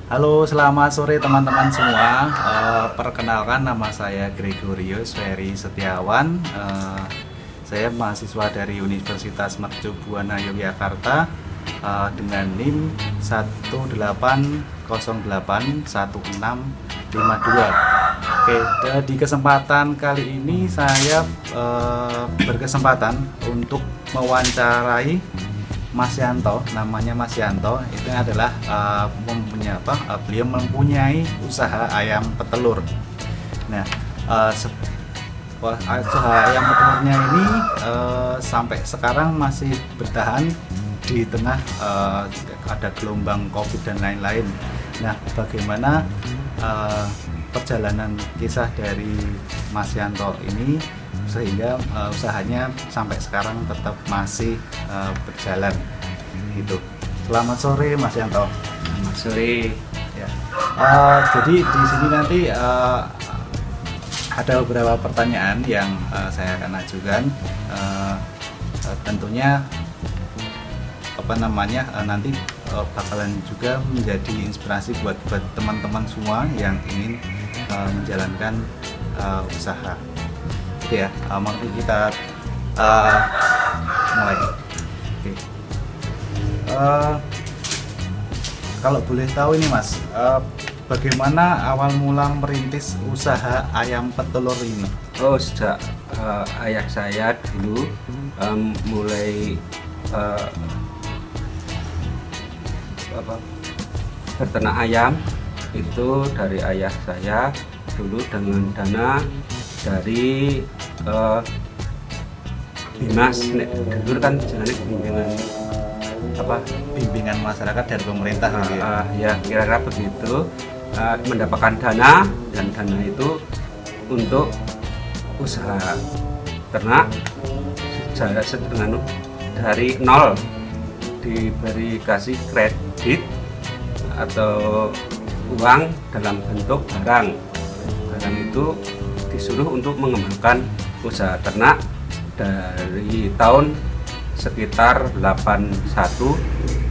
Halo, selamat sore teman-teman semua. Perkenalkan nama saya Gregorius Ferry Setiawan. Saya mahasiswa dari Universitas Mercu Buana Yogyakarta dengan NIM 1808165 Oke, di kesempatan kali ini saya berkesempatan untuk mewawancarai Mas Yanto, namanya Mas Yanto. Itu adalah beliau mempunyai usaha ayam petelur. Nah, usaha ayam petelurnya ini sampai sekarang masih bertahan di tengah ada gelombang COVID dan lain-lain. Nah, bagaimana perjalanan kisah dari Mas Yanto ini sehingga usahanya sampai sekarang tetap masih berjalan gitu. Selamat sore Mas Yanto. Selamat sore. Ya. Jadi di sini nanti ada beberapa pertanyaan yang saya akan ajukan. Tentunya nanti bakalan juga menjadi inspirasi buat teman-teman semua yang ingin menjalankan usaha. Oke ya, mari kita mulai. Oke. Kalau boleh tahu ini Mas, bagaimana awal mula merintis usaha ayam petelur ini? Oh, sejak ayah saya dulu mulai berternak ayam itu dari ayah saya dulu dengan dana dari Bimas. Dulu kan jenenge Bimbingan masyarakat dari pemerintah gitu ya? Ya kira-kira begitu. Mendapatkan dana, dan dana itu untuk usaha ternak dengan dari nol, diberi kasih kredit atau uang dalam bentuk barang itu disuruh untuk mengembangkan usaha ternak dari tahun sekitar 81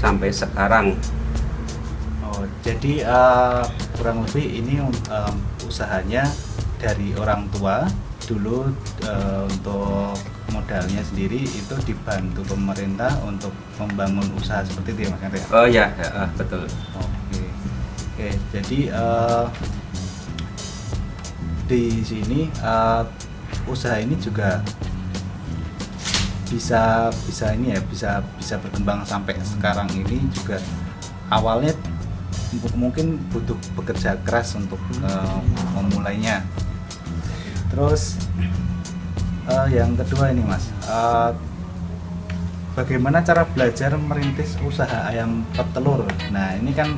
sampai sekarang. Oh, jadi kurang lebih ini usahanya dari orang tua dulu, untuk modalnya sendiri itu dibantu pemerintah untuk membangun usaha seperti itu ya Mas Yanto? Oh ya, betul. Oke, jadi di sini usaha ini juga bisa berkembang sampai sekarang ini juga awalnya mungkin butuh bekerja keras untuk memulainya. Terus yang kedua ini Mas, bagaimana cara belajar merintis usaha ayam petelur? Nah ini kan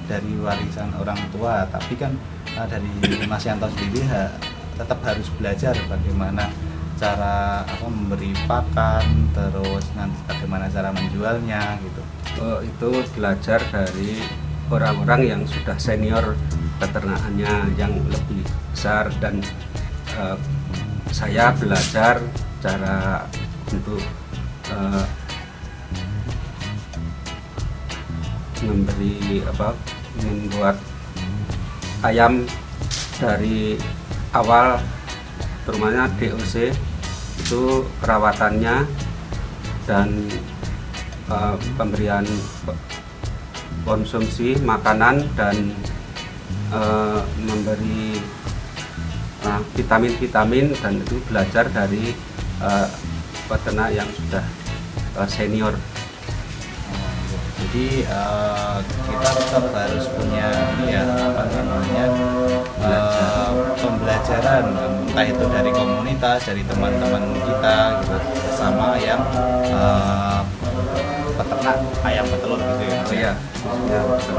dari warisan orang tua, tapi kan dari Mas Yanto sendiri tetap harus belajar bagaimana cara memberi pakan, terus nanti bagaimana cara menjualnya gitu. Itu belajar dari orang-orang yang sudah senior peternakannya yang lebih besar, dan saya belajar cara untuk membuat ayam dari awal, terutama DOC itu perawatannya dan pemberian konsumsi makanan dan memberi vitamin-vitamin, dan itu belajar dari peternak yang sudah senior. Jadi kita tetap harus punya pembelajaran, entah itu dari komunitas, dari teman-teman kita gitu, bersama yang peternak ayam petelur gitu ya. Oh iya, ya, betul.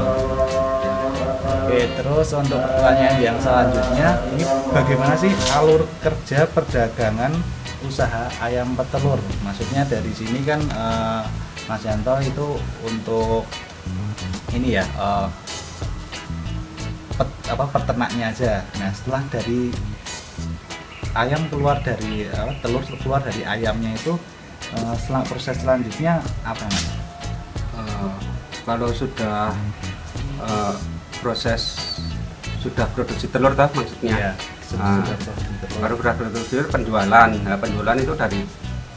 Oke, terus untuk pertanyaan yang selanjutnya, ini bagaimana sih alur kerja perdagangan usaha ayam petelur? Maksudnya dari sini kan Mas Yanto itu untuk ini ya peternaknya aja. Nah setelah dari ayam keluar dari telur keluar dari ayamnya itu, proses selanjutnya apa Mas? Kalau sudah proses sudah produksi telur toh maksudnya. Iya, sudah produksi telur. Baru sudah produksi telur penjualan. Nah, penjualan itu dari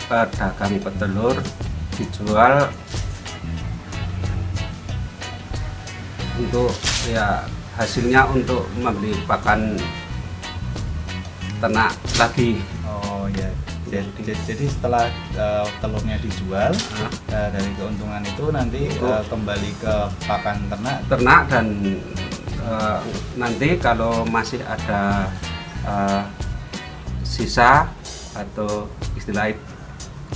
pedagang petelur dijual untuk ya hasilnya untuk membeli pakan ternak lagi. Oh ya. Jadi setelah telurnya dijual, dari keuntungan itu nanti kembali ke pakan ternak. Dan nanti kalau masih ada sisa atau istilah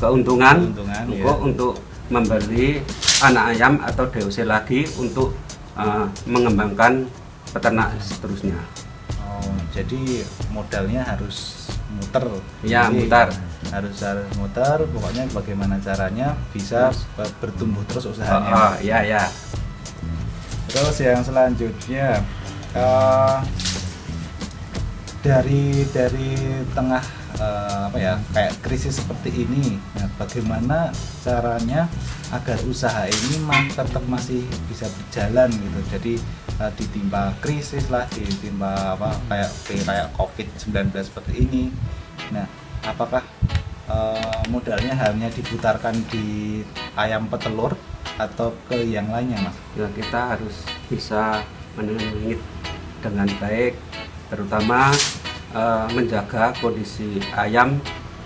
keuntungan ya. Untuk membeli anak ayam atau DOC lagi untuk mengembangkan peternak seterusnya. Oh, jadi modalnya harus muter. Ya, jadi muter. Harus muter. Pokoknya bagaimana caranya bisa bertumbuh terus usahanya. Ya. Terus yang selanjutnya dari tengah kayak krisis seperti ini, nah, bagaimana caranya agar usaha ini tetap masih bisa berjalan gitu. Jadi ditimpa krisis lah, ditimpa kayak COVID-19 seperti ini. Nah, apakah modalnya hanya diputarkan di ayam petelur atau ke yang lainnya, Mas? Ya, kita harus bisa menunggu dengan baik, terutama menjaga kondisi ayam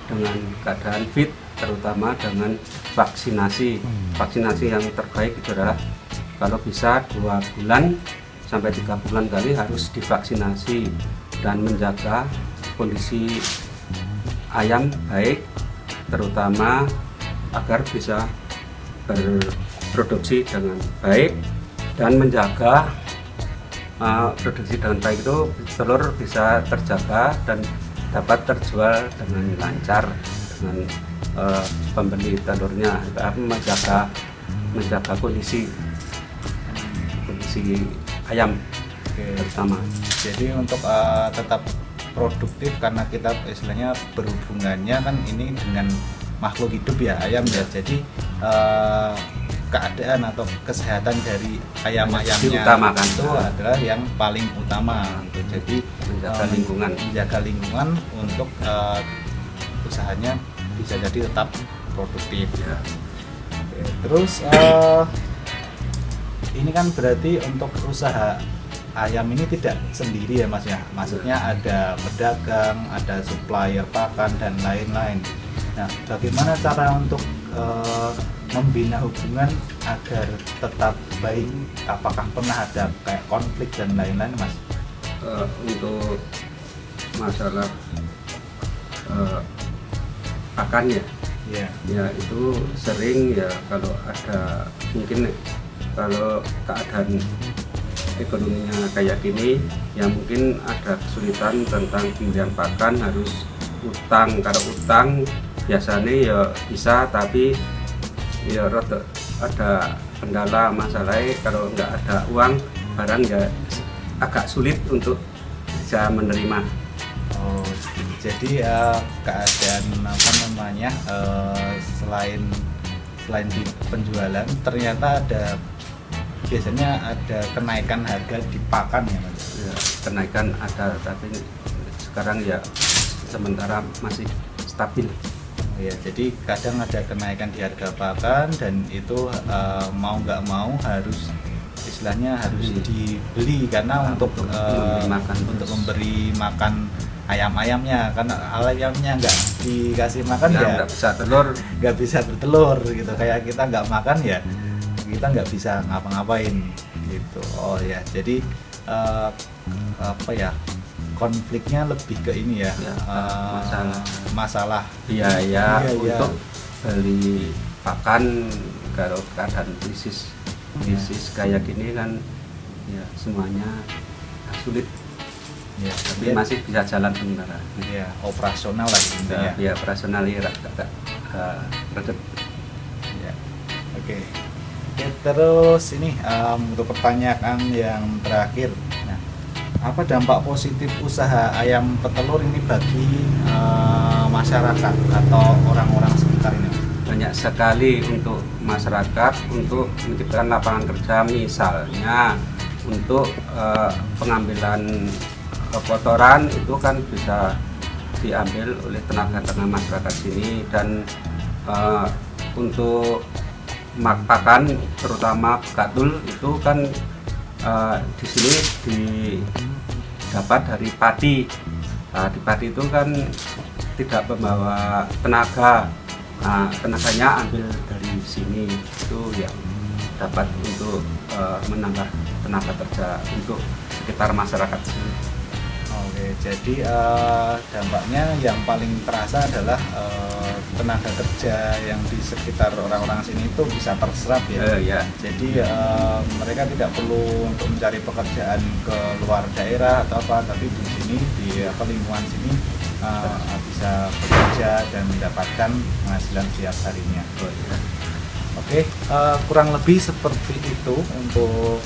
dengan keadaan fit, terutama dengan vaksinasi. Vaksinasi yang terbaik itu adalah kalau bisa 2 bulan sampai 3 bulan kali harus divaksinasi dan menjaga kondisi ayam baik, terutama agar bisa berproduksi dengan baik dan menjaga produksi dengan baik itu telur bisa terjaga dan dapat terjual dengan lancar dengan pembeli telurnya, menjaga kondisi ayam. Oke. Pertama. Jadi untuk tetap produktif, karena kita istilahnya berhubungannya kan ini dengan makhluk hidup ya, ayam ya. Jadi keadaan atau kesehatan dari ayam-ayamnya itu adalah yang paling utama gitu. Jadi menjaga lingkungan untuk usahanya bisa jadi tetap produktif ya. Oke, terus ini kan berarti untuk usaha ayam ini tidak sendiri ya, Mas ya. Maksudnya ada pedagang, ada supplier pakan dan lain-lain. Nah, bagaimana cara untuk membina hubungan agar tetap baik? Apakah pernah ada kayak konflik dan lain-lain, Mas? Untuk masalah pakannya, ya itu sering ya, kalau ada mungkin kalau keadaan ekonominya kayak gini ya mungkin ada kesulitan tentang pembelian pakan, harus utang. Kalau utang biasanya ya bisa, tapi ya ada kendala masalahnya, kalau nggak ada uang barang ya agak sulit untuk bisa menerima. Oh, jadi keadaan selain di penjualan ternyata biasanya ada kenaikan harga di pakan ya, Mas? Ya, kenaikan ada, tapi sekarang ya sementara masih stabil. Ya, jadi kadang ada kenaikan di harga pakan dan itu mau nggak mau harus dibeli karena untuk memberi makan ayam-ayamnya, karena ayamnya nggak dikasih makan ya nggak bisa bertelur gitu. Kayak kita nggak makan ya kita nggak bisa ngapa-ngapain gitu. Oh ya, jadi konfliknya lebih ke ini ya, masalah biaya untuk beli pakan. Kalau keadaan krisis kayak gini kan ya semuanya sulit ya, tapi masih bisa jalan sementara ya, operasional lah intinya ya, operasional ya reket ya. Oke, terus ini untuk pertanyaan yang terakhir, apa dampak positif usaha ayam petelur ini bagi masyarakat atau orang-orang sekitar ini? Banyak sekali untuk masyarakat, untuk menciptakan lapangan kerja, misalnya untuk pengambilan kotoran itu kan bisa diambil oleh tenaga masyarakat sini, dan untuk pakan terutama bekatul itu kan di sini didapat dari padi. Di padi itu kan tidak membawa tenaga, tenaganya ambil dari sini, itu yang dapat untuk menambah tenaga kerja untuk sekitar masyarakat sini. Oke, jadi dampaknya yang paling terasa adalah tenaga kerja yang di sekitar orang-orang sini itu bisa terserap ya. Ya. Jadi mereka tidak perlu untuk mencari pekerjaan ke luar daerah atau apa, tapi di sini di lingkungan sini bisa bekerja dan mendapatkan penghasilan setiap harinya. Oke, kurang lebih seperti itu untuk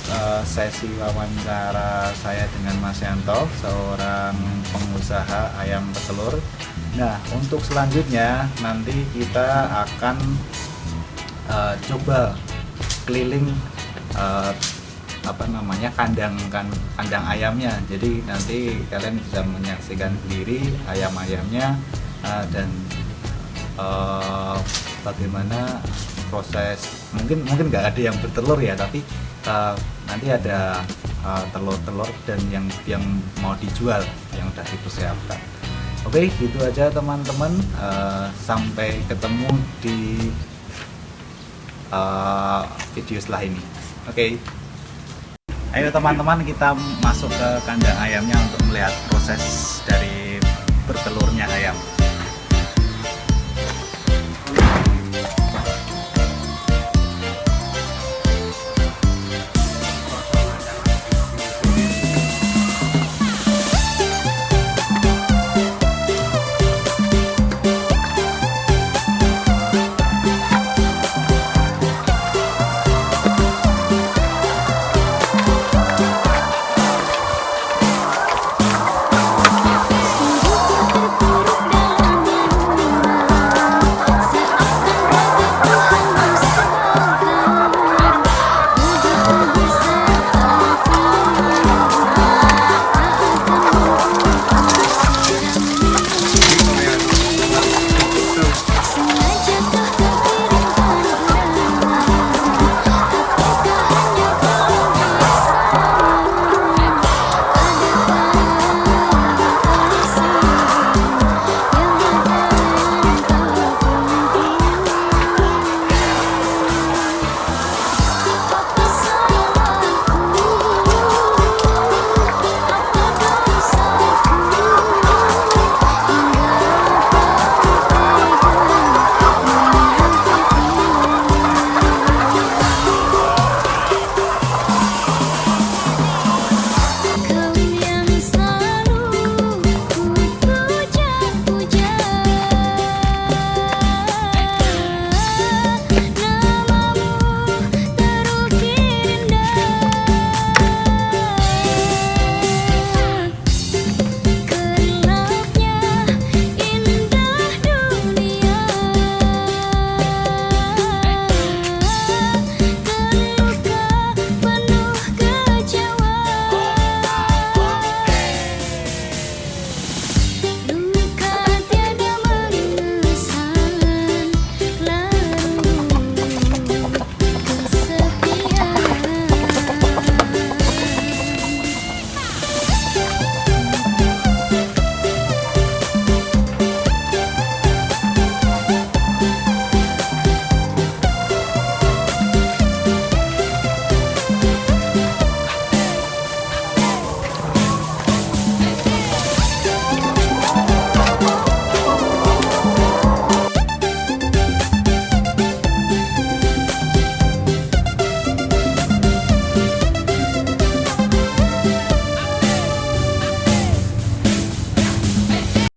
sesi wawancara saya dengan Mas Yanto, seorang pengusaha ayam petelur. Nah, untuk selanjutnya nanti kita akan coba keliling kandang ayamnya. Jadi nanti kalian bisa menyaksikan sendiri ayam-ayamnya dan bagaimana proses, mungkin nggak ada yang bertelur ya, tapi nanti ada telur-telur dan yang mau dijual yang sudah dipersiapkan. Oke, gitu aja teman-teman, sampai ketemu di video setelah ini. Oke. Ayo teman-teman, kita masuk ke kandang ayamnya untuk melihat proses dari bertelurnya ayam.